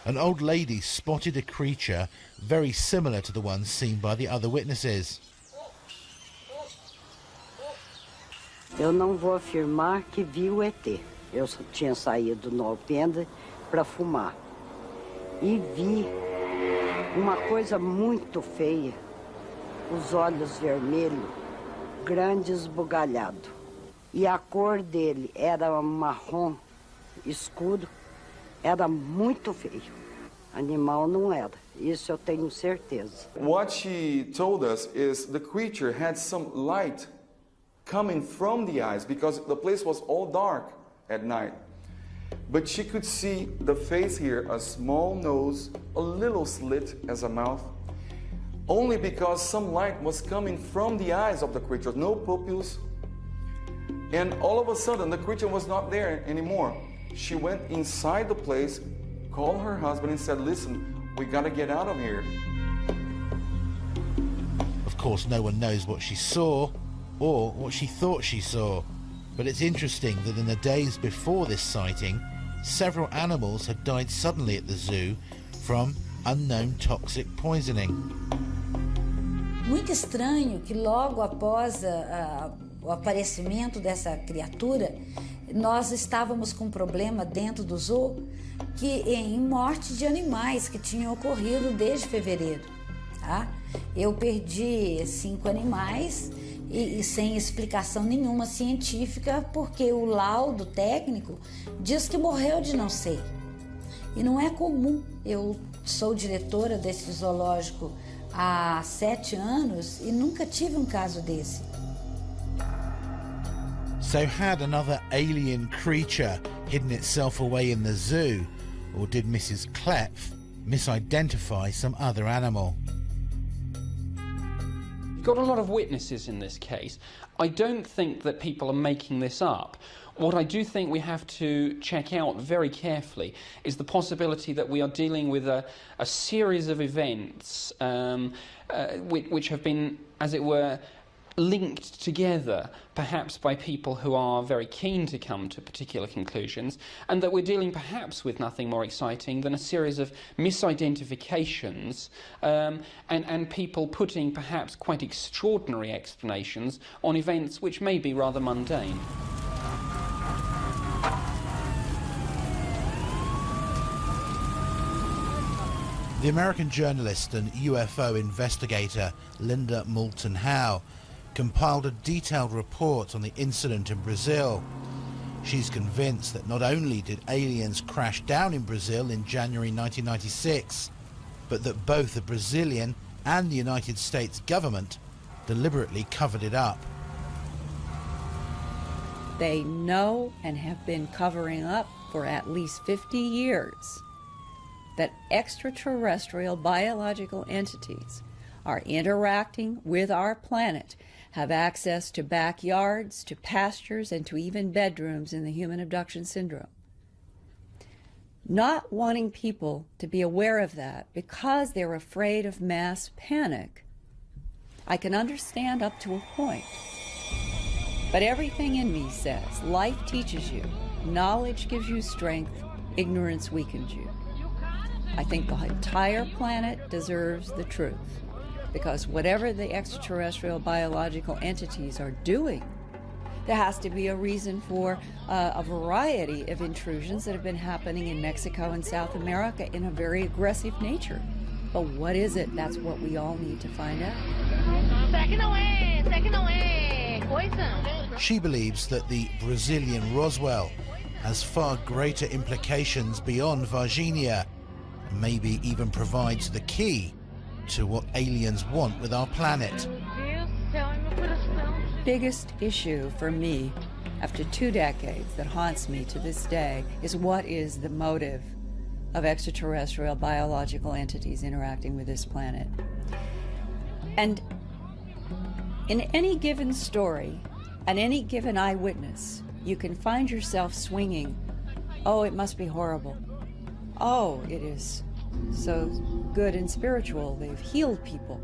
An old lady spotted a creature very similar to the one seen by the other witnesses. Eu não vou afirmar que vi o ET. Eu só tinha saído no alpendre para fumar. E vi uma coisa muito feia. Os olhos vermelhos, grande esbugalhado. E a cor dele era marrom escuro. Era muito feio. Animal não era. Isso eu tenho certeza. What she told us is the creature had some light coming from the eyes because the place was all dark at night. But she could see the face here, a small nose, a little slit as a mouth, only because some light was coming from the eyes of the creature, no pupils. And all of a sudden, the creature was not there anymore. She went inside the place, called her husband and said, listen, we gotta get out of here. Of course, no one knows what she saw or what she thought she saw. But it's interesting that in the days before this sighting, several animals had died suddenly at the zoo from unknown toxic poisoning. Muito estranho que logo após o aparecimento dessa criatura, nós estávamos com um problema dentro do zoo em morte de animais que tinham ocorrido desde fevereiro. Tá? Eu perdi 5 animais e sem explicação nenhuma científica, porque o laudo técnico diz que morreu de não sei. E não é comum. Eu sou diretora desse zoológico há 7 anos e nunca tive um caso desse. So had another alien creature hidden itself away in the zoo, or did Mrs. Klepf misidentify some other animal? Got a lot of witnesses in this case. I don't think that people are making this up. What I do think we have to check out very carefully is the possibility that we are dealing with a series of events which have been, as it were, linked together, perhaps by people who are very keen to come to particular conclusions, and that we're dealing perhaps with nothing more exciting than a series of misidentifications and people putting perhaps quite extraordinary explanations on events which may be rather mundane. The American journalist and UFO investigator Linda Moulton Howe compiled a detailed report on the incident in Brazil. She's convinced that not only did aliens crash down in Brazil in January 1996, but that both the Brazilian and the United States government deliberately covered it up. They know and have been covering up for at least 50 years that extraterrestrial biological entities are interacting with our planet, have access to backyards, to pastures, and to even bedrooms in the human abduction syndrome. Not wanting people to be aware of that because they're afraid of mass panic, I can understand up to a point. But everything in me says, life teaches you, knowledge gives you strength, ignorance weakens you. I think the entire planet deserves the truth, because whatever the extraterrestrial biological entities are doing, there has to be a reason for a variety of intrusions that have been happening in Mexico and South America in a very aggressive nature. But what is it? That's what we all need to find out. She believes that the Brazilian Roswell has far greater implications beyond Varginha, and maybe even provides the key to what aliens want with our planet. Biggest issue for me after 2 decades that haunts me to this day is what is the motive of extraterrestrial biological entities interacting with this planet. And in any given story, and any given eyewitness, you can find yourself swinging, oh, it must be horrible. Oh, it is so good and spiritual, they've healed people.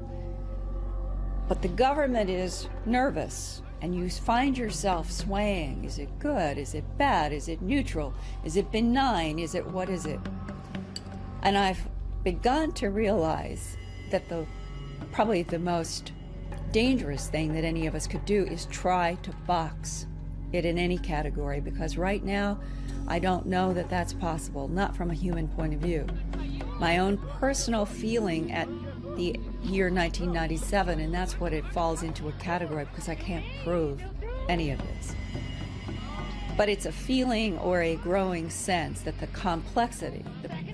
But the government is nervous, and you find yourself swaying. Is it good? Is it bad? Is it neutral? Is it benign? What is it? And I've begun to realize that probably the most dangerous thing that any of us could do is try to box it in any category, because right now I don't know that that's possible, not from a human point of view. My own personal feeling at the year 1997, and that's what it falls into a category, because I can't prove any of this. But it's a feeling or a growing sense that the complexity,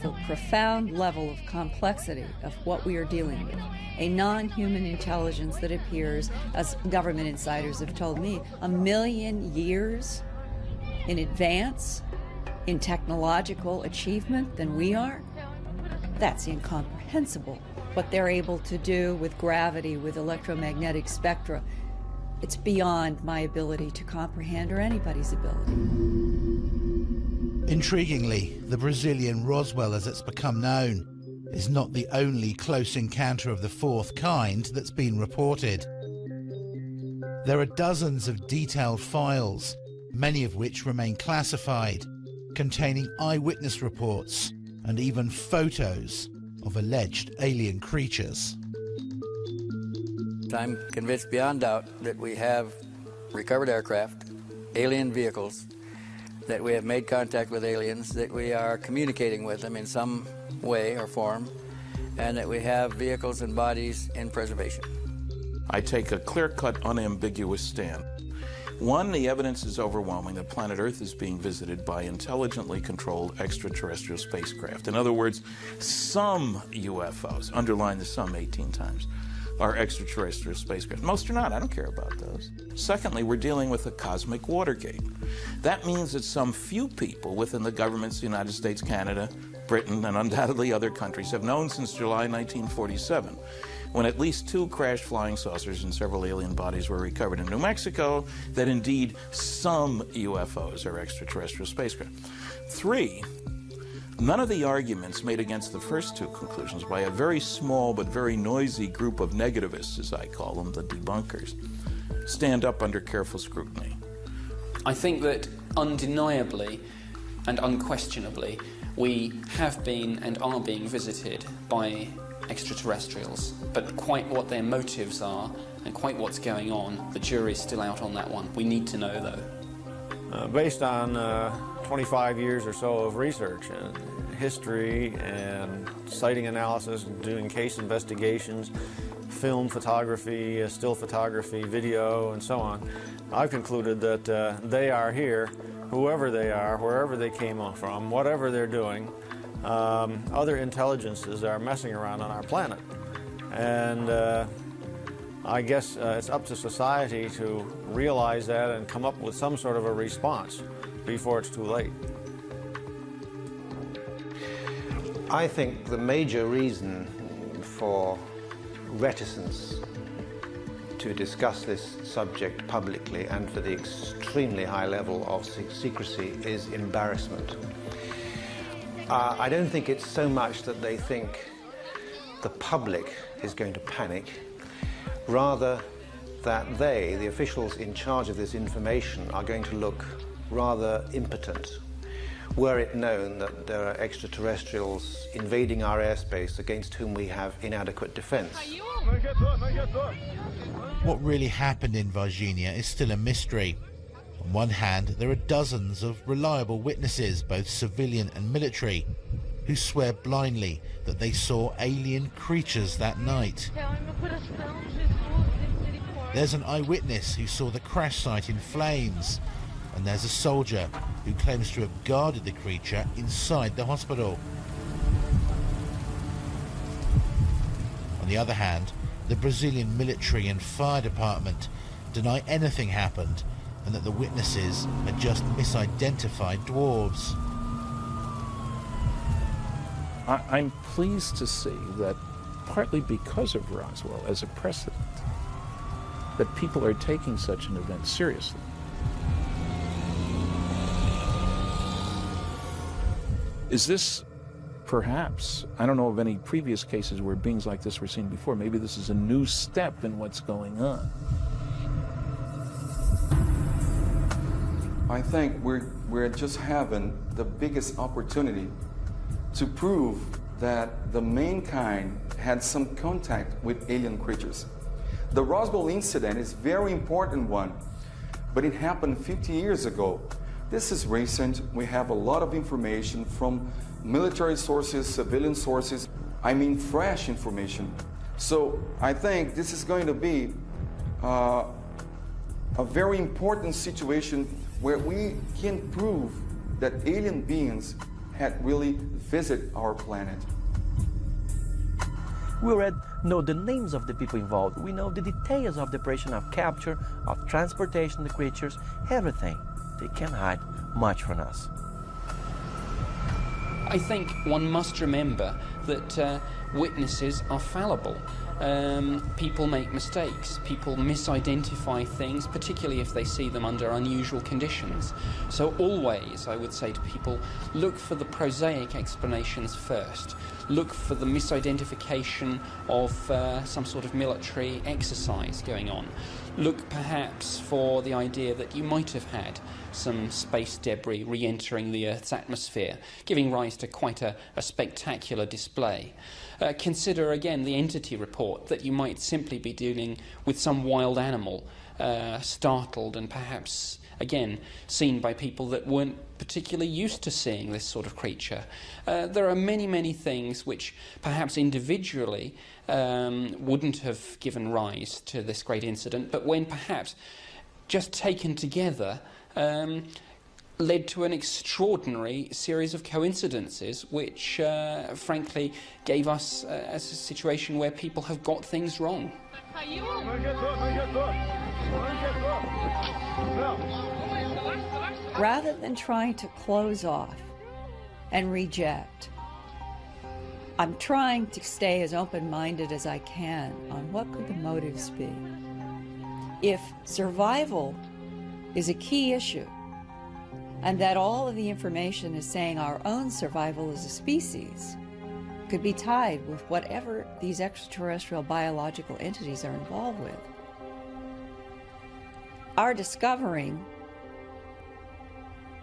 the profound level of complexity of what we are dealing with, a non-human intelligence that appears, as government insiders have told me, 1 million years in advance in technological achievement than we are, that's incomprehensible. What they're able to do with gravity, with electromagnetic spectra, it's beyond my ability to comprehend or anybody's ability. Intriguingly, the Brazilian Roswell, as it's become known, is not the only close encounter of the fourth kind that's been reported. There are dozens of detailed files, many of which remain classified, containing eyewitness reports and even photos of alleged alien creatures. I'm convinced beyond doubt that we have recovered aircraft, alien vehicles, that we have made contact with aliens, that we are communicating with them in some way or form, and that we have vehicles and bodies in preservation. I take a clear-cut, unambiguous stand. One, the evidence is overwhelming that planet Earth is being visited by intelligently controlled extraterrestrial spacecraft. In other words, some UFOs, underline the some 18 times, are extraterrestrial spacecraft. Most are not. I don't care about those. Secondly, we're dealing with a cosmic Watergate. That means that some few people within the governments of the United States, Canada, Britain, and undoubtedly other countries have known since July 1947, when at least 2 crashed flying saucers and several alien bodies were recovered in New Mexico, that indeed some UFOs are extraterrestrial spacecraft. 3, none of the arguments made against the first 2 conclusions by a very small but very noisy group of negativists, as I call them, the debunkers, stand up under careful scrutiny. I think that undeniably and unquestionably we have been and are being visited by extraterrestrials, but quite what their motives are and quite what's going on, the jury's still out on that one. We need to know, though. Based on 25 years or so of research and history and sighting analysis, doing case investigations, film photography, still photography, video, and so on, I've concluded that they are here, whoever they are, wherever they came from, whatever they're doing. Other intelligences are messing around on our planet. And I guess it's up to society to realize that and come up with some sort of a response before it's too late. I think the major reason for reticence to discuss this subject publicly and for the extremely high level of secrecy is embarrassment. I don't think it's so much that they think the public is going to panic, rather that they, the officials in charge of this information, are going to look rather impotent were it known that there are extraterrestrials invading our airspace against whom we have inadequate defense. What really happened in Varginha is still a mystery. On one hand, there are dozens of reliable witnesses, both civilian and military, who swear blindly that they saw alien creatures that night. There's an eyewitness who saw the crash site in flames, and there's a soldier who claims to have guarded the creature inside the hospital. On the other hand, the Brazilian military and fire department deny anything happened and that the witnesses are just misidentified dwarves. I'm pleased to see that, partly because of Roswell as a precedent, that people are taking such an event seriously. Is this perhaps, I don't know of any previous cases where beings like this were seen before, maybe this is a new step in what's going on. I think we're just having the biggest opportunity to prove that the mankind had some contact with alien creatures. The Roswell incident is a very important one, but it happened 50 years ago. This is recent. We have a lot of information from military sources, civilian sources, I mean fresh information. So I think this is going to be a very important situation where we can prove that alien beings had really visited our planet. We already know the names of the people involved. We know the details of the operation of capture, of transportation of the creatures, everything. They can't hide much from us. I think one must remember that witnesses are fallible. People make mistakes. People misidentify things, particularly if they see them under unusual conditions. So always, I would say to people, look for the prosaic explanations first. Look for the misidentification of some sort of military exercise going on. Look perhaps for the idea that you might have had some space debris re-entering the Earth's atmosphere, giving rise to quite a spectacular display. Consider again the entity report, that you might simply be dealing with some wild animal, startled and perhaps, again, seen by people that weren't particularly used to seeing this sort of creature. There are many, many things which perhaps individually wouldn't have given rise to this great incident, but when perhaps just taken together led to an extraordinary series of coincidences which, frankly, gave us a situation where people have got things wrong. Rather than trying to close off and reject, I'm trying to stay as open-minded as I can on what could the motives be. If survival is a key issue, and that all of the information is saying our own survival as a species could be tied with whatever these extraterrestrial biological entities are involved with, our discovering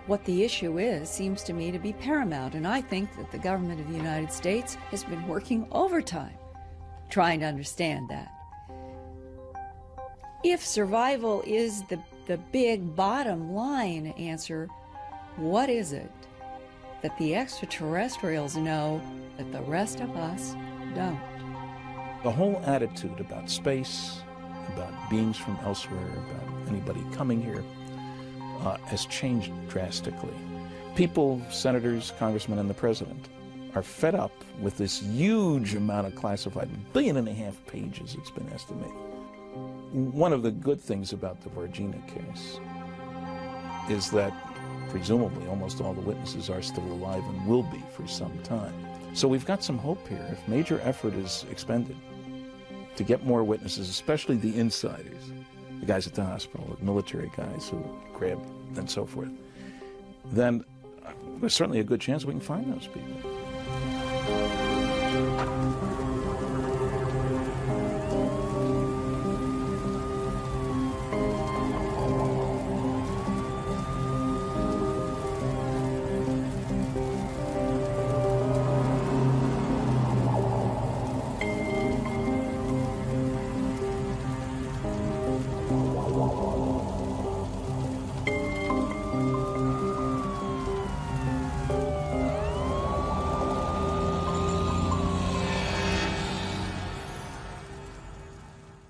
what the issue is seems to me to be paramount, and I think that the government of the United States has been working overtime trying to understand that. If survival is the big bottom line answer, what is it that the extraterrestrials know that the rest of us don't? The whole attitude about space, about beings from elsewhere, about anybody coming here, has changed drastically. People, senators, congressmen, and the president are fed up with this huge amount of classified, 1.5 billion pages it's been estimated. One of the good things about the Varginha case is that presumably almost all the witnesses are still alive and will be for some time. So we've got some hope here. If major effort is expended to get more witnesses, especially the insiders, the guys at the hospital, the military guys who grabbed and so forth, then there's certainly a good chance we can find those people.